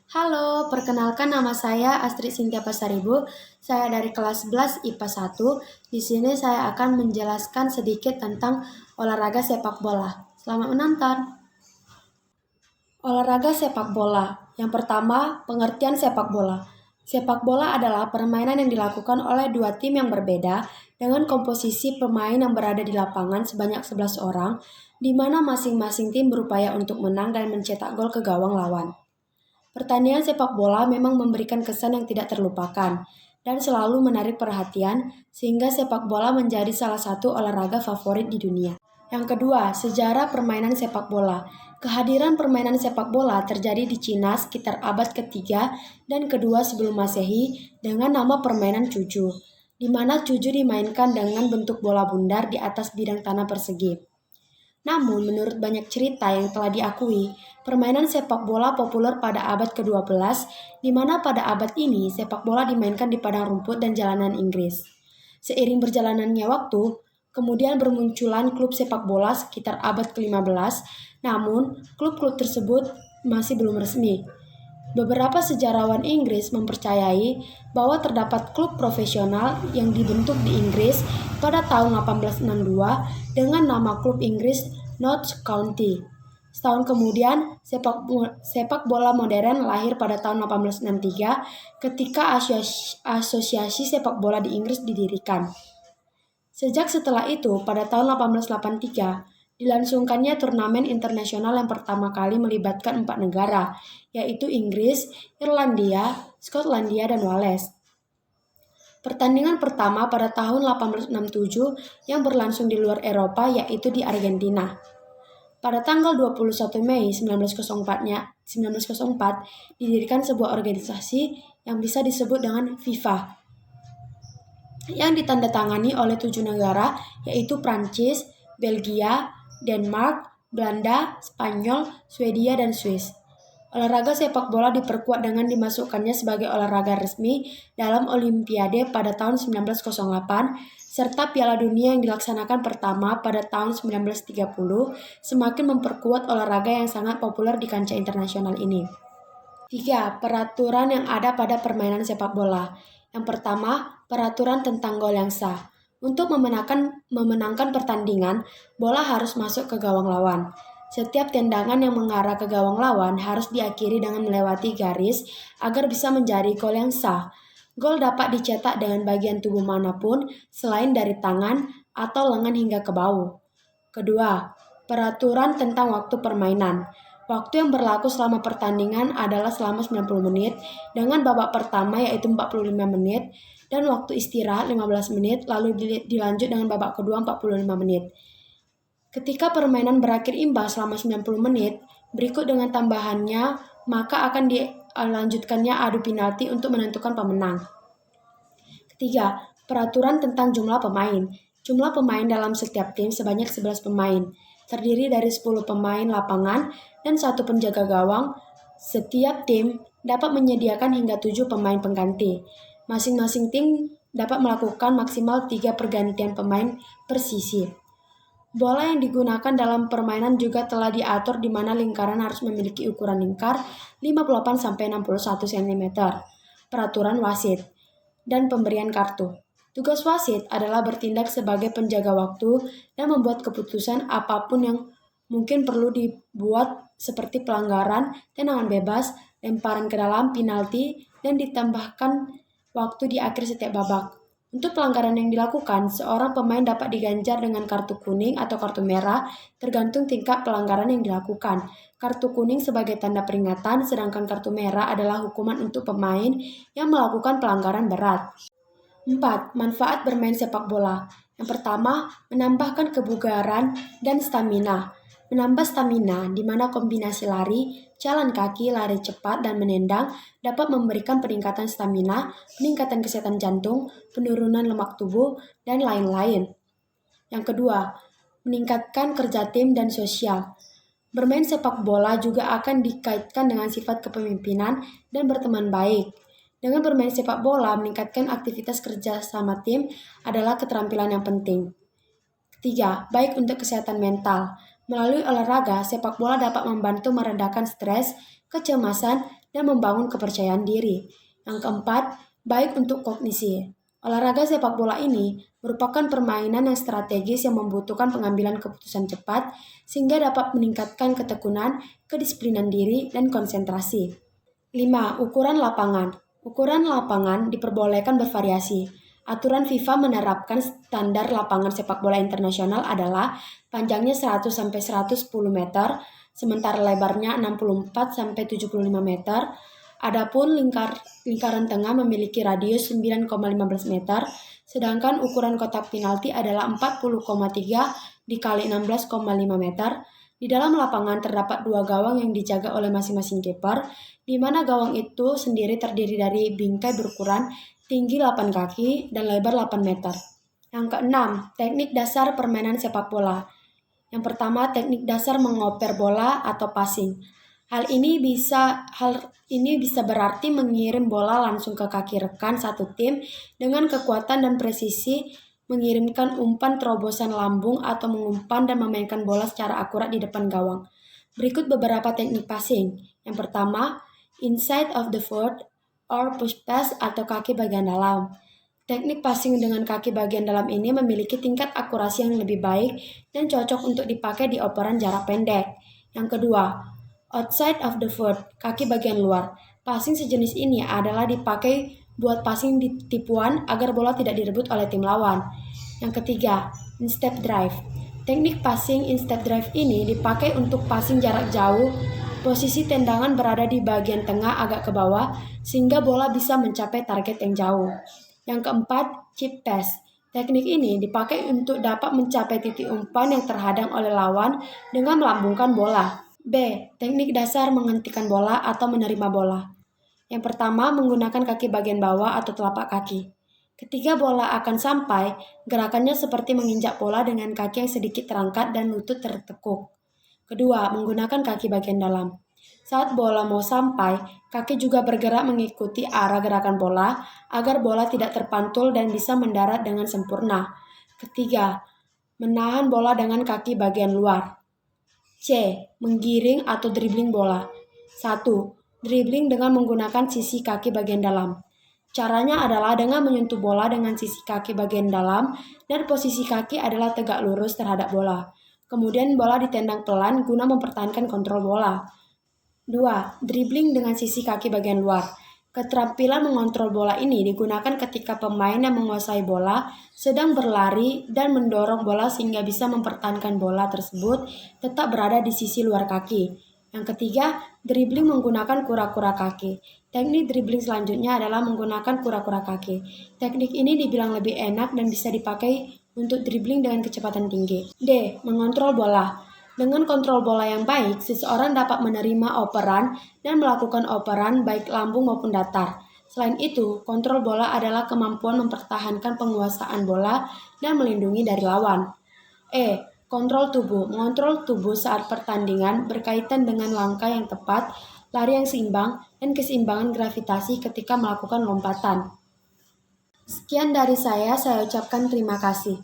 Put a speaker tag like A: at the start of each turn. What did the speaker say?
A: Halo, perkenalkan nama saya Astrid Sintia Pasaribu. Saya dari kelas 11 IPA 1. Di sini saya akan menjelaskan sedikit tentang olahraga sepak bola. Selamat menonton. Olahraga sepak bola. Yang pertama, pengertian sepak bola. Sepak bola adalah permainan yang dilakukan oleh dua tim yang berbeda dengan komposisi pemain yang berada di lapangan sebanyak 11 orang, di mana masing-masing tim berupaya untuk menang dan mencetak gol ke gawang lawan. Pertandingan sepak bola memang memberikan kesan yang tidak terlupakan dan selalu menarik perhatian sehingga sepak bola menjadi salah satu olahraga favorit di dunia. Yang kedua, sejarah permainan sepak bola. Kehadiran permainan sepak bola terjadi di Cina sekitar abad ketiga dan kedua sebelum Masehi dengan nama permainan cuju, di mana cuju dimainkan dengan bentuk bola bundar di atas bidang tanah persegi. Namun, menurut banyak cerita yang telah diakui, permainan sepak bola populer pada abad ke-12, di mana pada abad ini sepak bola dimainkan di padang rumput dan jalanan Inggris. Seiring berjalannya waktu, kemudian bermunculan klub sepak bola sekitar abad ke-15, namun klub-klub tersebut masih belum resmi. Beberapa sejarawan Inggris mempercayai bahwa terdapat klub profesional yang dibentuk di Inggris pada tahun 1862 dengan nama klub Inggris Notts County. Setahun kemudian, sepak bola modern lahir pada tahun 1863 ketika Asosiasi Sepak Bola di Inggris didirikan. Sejak setelah itu, pada tahun 1883, dilangsungkannya turnamen internasional yang pertama kali melibatkan 4 negara, yaitu Inggris, Irlandia, Skotlandia, dan Wales. Pertandingan pertama pada tahun 1867 yang berlangsung di luar Eropa yaitu di Argentina. Pada tanggal 21 Mei 1904 didirikan sebuah organisasi yang bisa disebut dengan FIFA, yang ditandatangani oleh 7 negara yaitu Prancis, Belgia, Denmark, Belanda, Spanyol, Swedia, dan Swiss. Olahraga sepak bola diperkuat dengan dimasukkannya sebagai olahraga resmi dalam Olimpiade pada tahun 1908, serta Piala Dunia yang dilaksanakan pertama pada tahun 1930 semakin memperkuat olahraga yang sangat populer di kancah internasional ini. 3. Peraturan yang ada pada permainan sepak bola. Yang pertama, peraturan tentang gol yang sah. Untuk memenangkan pertandingan, bola harus masuk ke gawang lawan. Setiap tendangan yang mengarah ke gawang lawan harus diakhiri dengan melewati garis agar bisa menjadi gol yang sah. Gol dapat dicetak dengan bagian tubuh manapun selain dari tangan atau lengan hingga ke bahu. Kedua, peraturan tentang waktu permainan. Waktu yang berlaku selama pertandingan adalah selama 90 menit dengan babak pertama yaitu 45 menit dan waktu istirahat 15 menit lalu dilanjut dengan babak kedua 45 menit. Ketika permainan berakhir imbang selama 90 menit, berikut dengan tambahannya, maka akan dilanjutkannya adu penalti untuk menentukan pemenang. Ketiga, peraturan tentang jumlah pemain. Jumlah pemain dalam setiap tim sebanyak 11 pemain, terdiri dari 10 pemain lapangan dan 1 penjaga gawang. Setiap tim dapat menyediakan hingga 7 pemain pengganti. Masing-masing tim dapat melakukan maksimal 3 pergantian pemain per sisi. Bola yang digunakan dalam permainan juga telah diatur di mana lingkaran harus memiliki ukuran lingkar 58-61 cm. Peraturan wasit dan pemberian kartu. Tugas wasit adalah bertindak sebagai penjaga waktu dan membuat keputusan apapun yang mungkin perlu dibuat seperti pelanggaran, tendangan bebas, lemparan ke dalam, penalti, dan ditambahkan waktu di akhir setiap babak. Untuk pelanggaran yang dilakukan, seorang pemain dapat diganjar dengan kartu kuning atau kartu merah tergantung tingkat pelanggaran yang dilakukan. Kartu kuning sebagai tanda peringatan, sedangkan kartu merah adalah hukuman untuk pemain yang melakukan pelanggaran berat. 4. Manfaat bermain sepak bola. Yang pertama, menambahkan kebugaran dan stamina. Menambah stamina, di mana kombinasi lari, jalan kaki, lari cepat, dan menendang dapat memberikan peningkatan stamina, peningkatan kesehatan jantung, penurunan lemak tubuh, dan lain-lain. Yang kedua, meningkatkan kerja tim dan sosial. Bermain sepak bola juga akan dikaitkan dengan sifat kepemimpinan dan berteman baik. Dengan bermain sepak bola, meningkatkan aktivitas kerja sama tim adalah keterampilan yang penting. Ketiga, baik untuk kesehatan mental. Melalui olahraga, sepak bola dapat membantu meredakan stres, kecemasan, dan membangun kepercayaan diri. Yang keempat, baik untuk kognisi. Olahraga sepak bola ini merupakan permainan yang strategis yang membutuhkan pengambilan keputusan cepat sehingga dapat meningkatkan ketekunan, kedisiplinan diri, dan konsentrasi. 5. Ukuran lapangan. Ukuran lapangan diperbolehkan bervariasi. Aturan FIFA menerapkan standar lapangan sepak bola internasional adalah panjangnya 100-110 meter, sementara lebarnya 64-75 meter. Adapun lingkaran tengah memiliki radius 9,15 meter, sedangkan ukuran kotak penalti adalah 40,3 dikali 16,5 meter. Di dalam lapangan terdapat 2 gawang yang dijaga oleh masing-masing kiper, di mana gawang itu sendiri terdiri dari bingkai berukuran tinggi 8 kaki dan lebar 8 meter. Yang keenam, teknik dasar permainan sepak bola. Yang pertama, teknik dasar mengoper bola atau passing. Hal ini bisa berarti mengirim bola langsung ke kaki rekan satu tim dengan kekuatan dan presisi, mengirimkan umpan terobosan lambung atau mengumpan dan memainkan bola secara akurat di depan gawang. Berikut beberapa teknik passing. Yang pertama, inside of the foot or push pass atau kaki bagian dalam. Teknik passing dengan kaki bagian dalam ini memiliki tingkat akurasi yang lebih baik dan cocok untuk dipakai di operan jarak pendek. Yang kedua, outside of the foot, kaki bagian luar. Passing sejenis ini adalah dipakai buat passing di tipuan agar bola tidak direbut oleh tim lawan. Yang ketiga, instep drive. Teknik passing instep drive ini dipakai untuk passing jarak jauh. Posisi tendangan berada di bagian tengah agak ke bawah sehingga bola bisa mencapai target yang jauh. Yang keempat, chip pass. Teknik ini dipakai untuk dapat mencapai titik umpan yang terhadang oleh lawan dengan melambungkan bola. B. Teknik dasar menghentikan bola atau menerima bola. Yang pertama, menggunakan kaki bagian bawah atau telapak kaki. Ketika bola akan sampai, gerakannya seperti menginjak bola dengan kaki yang sedikit terangkat dan lutut tertekuk. Kedua, menggunakan kaki bagian dalam. Saat bola mau sampai, kaki juga bergerak mengikuti arah gerakan bola agar bola tidak terpantul dan bisa mendarat dengan sempurna. Ketiga, menahan bola dengan kaki bagian luar. C. Menggiring atau dribbling bola. 1. Dribbling dengan menggunakan sisi kaki bagian dalam. Caranya adalah dengan menyentuh bola dengan sisi kaki bagian dalam dan posisi kaki adalah tegak lurus terhadap bola. Kemudian bola ditendang pelan guna mempertahankan kontrol bola. 2. Dribbling dengan sisi kaki bagian luar. Keterampilan mengontrol bola ini digunakan ketika pemain yang menguasai bola sedang berlari dan mendorong bola sehingga bisa mempertahankan bola tersebut tetap berada di sisi luar kaki. Yang ketiga, dribbling menggunakan kura-kura kaki. Teknik dribbling selanjutnya adalah menggunakan kura-kura kaki. Teknik ini dibilang lebih enak dan bisa dipakai untuk dribbling dengan kecepatan tinggi. D. Mengontrol bola. Dengan kontrol bola yang baik, seseorang dapat menerima operan dan melakukan operan baik lambung maupun datar. Selain itu, kontrol bola adalah kemampuan mempertahankan penguasaan bola dan melindungi dari lawan. E. Kontrol tubuh. Mengontrol tubuh saat pertandingan berkaitan dengan langkah yang tepat, lari yang seimbang, dan keseimbangan gravitasi ketika melakukan lompatan. Sekian dari saya ucapkan terima kasih.